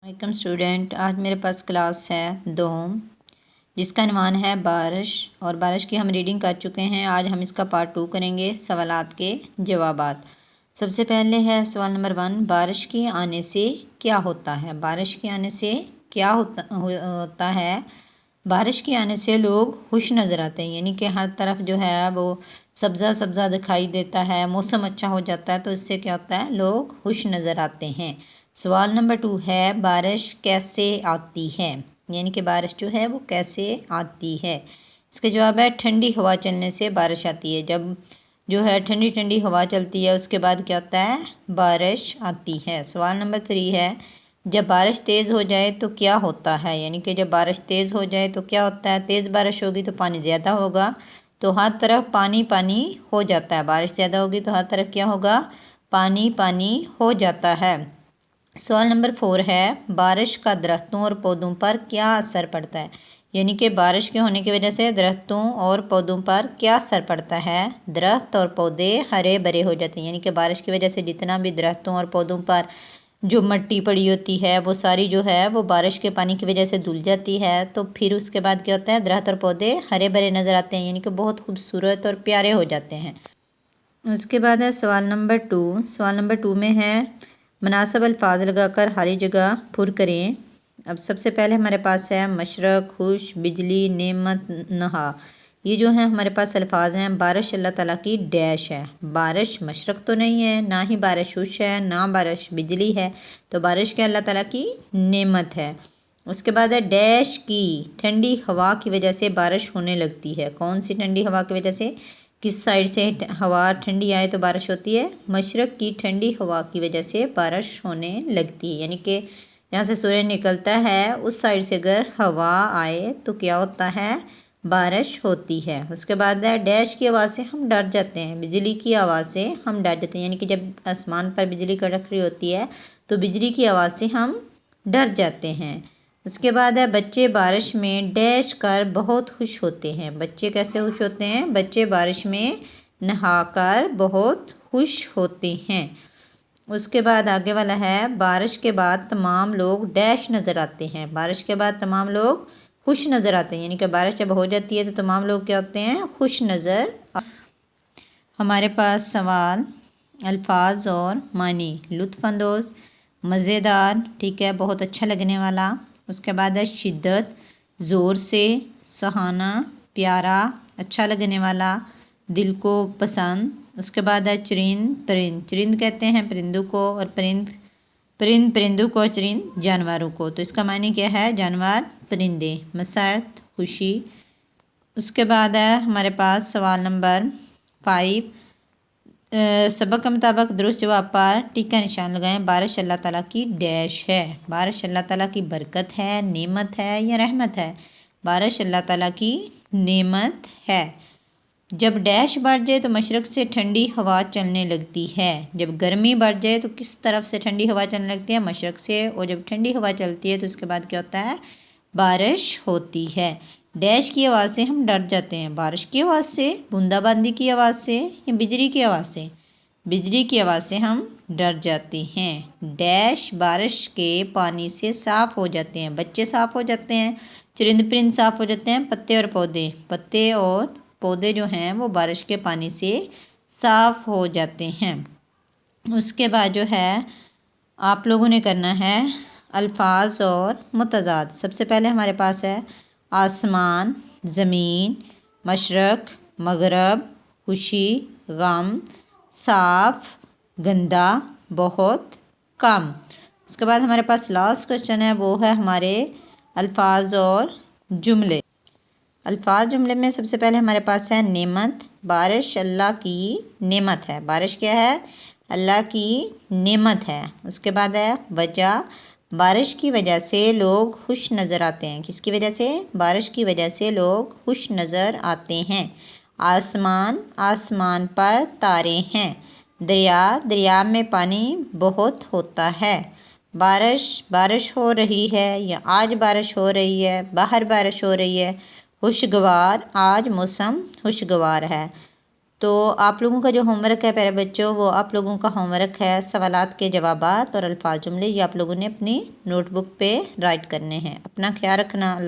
وعلیکم اسٹوڈنٹ، آج میرے پاس کلاس ہے دوم جس کا عنوان ہے بارش، اور بارش کی ہم ریڈنگ کر چکے ہیں۔ آج ہم اس کا پارٹ 2 کریں گے، سوالات کے جوابات۔ سب سے پہلے ہے سوال نمبر 1، بارش کے آنے سے کیا ہوتا ہے؟ بارش کے آنے سے کیا ہوتا ہے؟ بارش کے آنے سے لوگ خوش نظر آتے ہیں، یعنی کہ ہر طرف جو ہے وہ سبزہ سبزہ دکھائی دیتا ہے، موسم اچھا ہو جاتا ہے، تو اس سے کیا ہوتا ہے؟ لوگ خوش نظر آتے ہیں۔ سوال نمبر 2 ہے، بارش کیسے آتی ہے؟ یعنی کہ بارش جو ہے وہ کیسے آتی ہے؟ اس کا جواب ہے ٹھنڈی ہوا چلنے سے بارش آتی ہے۔ جب جو ہے ٹھنڈی ٹھنڈی ہوا چلتی ہے، اس کے بعد کیا ہوتا ہے؟ بارش آتی ہے۔ سوال نمبر 3 ہے، جب بارش تیز ہو جائے تو کیا ہوتا ہے؟ یعنی کہ جب بارش تیز ہو جائے تو کیا ہوتا ہے؟ تیز بارش ہوگی تو پانی زیادہ ہوگا، تو ہر طرف پانی پانی ہو جاتا ہے۔ بارش زیادہ ہوگی تو ہر طرف کیا ہوگا؟ پانی پانی ہو جاتا ہے۔ سوال نمبر 4 ہے، بارش کا درختوں اور پودوں پر کیا اثر پڑتا ہے؟ یعنی کہ بارش کے ہونے کی وجہ سے درختوں اور پودوں پر کیا اثر پڑتا ہے؟ درخت اور پودے ہرے بھرے ہو جاتے ہیں، یعنی کہ بارش کی وجہ سے جتنا بھی درختوں اور پودوں پر جو مٹی پڑی ہوتی ہے وہ ساری جو ہے وہ بارش کے پانی کی وجہ سے دھل جاتی ہے، تو پھر اس کے بعد کیا ہوتا ہے؟ درخت اور پودے ہرے بھرے نظر آتے ہیں، یعنی کہ بہت خوبصورت اور پیارے ہو جاتے ہیں۔ اس کے بعد ہے سوال نمبر 2۔ سوال نمبر 2 میں ہے، مناسب الفاظ لگا کر خالی جگہ پر کریں۔ اب سب سے پہلے ہمارے پاس ہے مشرق، خوش، بجلی، نعمت، نہا۔ یہ جو ہیں ہمارے پاس الفاظ ہیں۔ بارش اللہ تعالیٰ کی ڈیش ہے۔ بارش مشرق تو نہیں ہے، نہ ہی بارش خوش ہے، نہ بارش بجلی ہے، تو بارش کیا اللہ تعالیٰ کی نعمت ہے۔ اس کے بعد ہے ڈیش کی ٹھنڈی ہوا کی وجہ سے بارش ہونے لگتی ہے۔ کون سی ٹھنڈی ہوا کی وجہ سے؟ کس سائڈ سے ہوا ٹھنڈی آئے تو بارش ہوتی ہے؟ مشرق کی ٹھنڈی ہوا کی وجہ سے بارش ہونے لگتی ہے، یعنی کہ جہاں سے سورج نکلتا ہے اس سائڈ سے اگر ہوا آئے تو کیا ہوتا ہے؟ بارش ہوتی ہے۔ اس کے بعد ہے ڈیش کی آواز سے ہم ڈر جاتے ہیں۔ بجلی کی آواز سے ہم ڈر جاتے ہیں، یعنی کہ جب آسمان پر بجلی کڑک رہی ہوتی ہے تو بجلی کی آواز سے ہم ڈر جاتے ہیں۔ اس کے بعد ہے بچے بارش میں ڈیش کر بہت خوش ہوتے ہیں۔ بچے کیسے خوش ہوتے ہیں؟ بچے بارش میں نہا کر بہت خوش ہوتے ہیں۔ اس کے بعد آگے والا ہے، بارش کے بعد تمام لوگ ڈیش نظر آتے ہیں۔ بارش کے بعد تمام لوگ خوش نظر آتے ہیں، یعنی کہ بارش جب ہو جاتی ہے تو تمام لوگ کیا ہوتے ہیں؟ خوش نظر آتے ہیں۔ ہمارے پاس سوال، الفاظ اور معنی، لطف اندوز، مزیدار، ٹھیک ہے، بہت اچھا لگنے والا۔ اس کے بعد ہے شدت، زور سے، سہانا، پیارا، اچھا لگنے والا، دل کو پسند۔ اس کے بعد ہے چرند، پرند، چرند کہتے ہیں پرندوں کو، اور پرندوں کو، چرند جانوروں کو، تو اس کا معنی کیا ہے؟ جانور، پرندے۔ مسرت، خوشی۔ اس کے بعد ہے ہمارے پاس سوال نمبر 5، سبق کے مطابق درست جواب پر ٹک کا نشان لگائیں۔ بارش اللہ تعالیٰ کی ڈیش ہے۔ بارش اللہ تعالیٰ کی برکت ہے، نعمت ہے یا رحمت ہے؟ بارش اللہ تعالیٰ کی نعمت ہے۔ جب ڈیش بڑھ جائے تو مشرق سے ٹھنڈی ہوا چلنے لگتی ہے۔ جب گرمی بڑھ جائے تو کس طرف سے ٹھنڈی ہوا چلنے لگتی ہے؟ مشرق سے، اور جب ٹھنڈی ہوا چلتی ہے تو اس کے بعد کیا ہوتا ہے؟ بارش ہوتی ہے۔ ڈیش کی آواز سے ہم ڈر جاتے ہیں۔ بارش کی آواز سے، بوندا باندی کی آواز سے، یا بجلی کی آواز سے؟ بجلی کی آواز سے ہم ڈر جاتے ہیں۔ ڈیش بارش کے پانی سے صاف ہو جاتے ہیں۔ بچے صاف ہو جاتے ہیں، چرند پرند صاف ہو جاتے ہیں، پتے اور پودے جو ہیں وہ بارش کے پانی سے صاف ہو جاتے ہیں۔ اس کے بعد جو ہے آپ لوگوں نے کرنا ہے الفاظ اور متضاد۔ سب سے پہلے ہمارے پاس ہے آسمان، زمین، مشرق، مغرب، خوشی، غم، صاف، گندا، بہت، کم۔ اس کے بعد ہمارے پاس لاسٹ کوشچن ہے، وہ ہے ہمارے الفاظ اور جملے۔ الفاظ جملے میں سب سے پہلے ہمارے پاس ہے نعمت۔ بارش اللہ کی نعمت ہے۔ بارش کیا ہے؟ اللہ کی نعمت ہے۔ اس کے بعد ہے وجہ، بارش کی وجہ سے لوگ خوش نظر آتے ہیں۔ کس کی وجہ سے؟ بارش کی وجہ سے لوگ خوش نظر آتے ہیں۔ آسمان، آسمان پر تارے ہیں۔ دریا، دریا میں پانی بہت ہوتا ہے۔ بارش ہو رہی ہے، یا آج بارش ہو رہی ہے، باہر بارش ہو رہی ہے۔ خوشگوار، آج موسم خوشگوار ہے۔ تو آپ لوگوں کا جو ہوم ورک ہے پیارے بچوں، وہ آپ لوگوں کا ہوم ورک ہے سوالات کے جوابات اور الفاظ جملے، یہ آپ لوگوں نے اپنی نوٹ بک پہ رائٹ کرنے ہیں۔ اپنا خیال رکھنا۔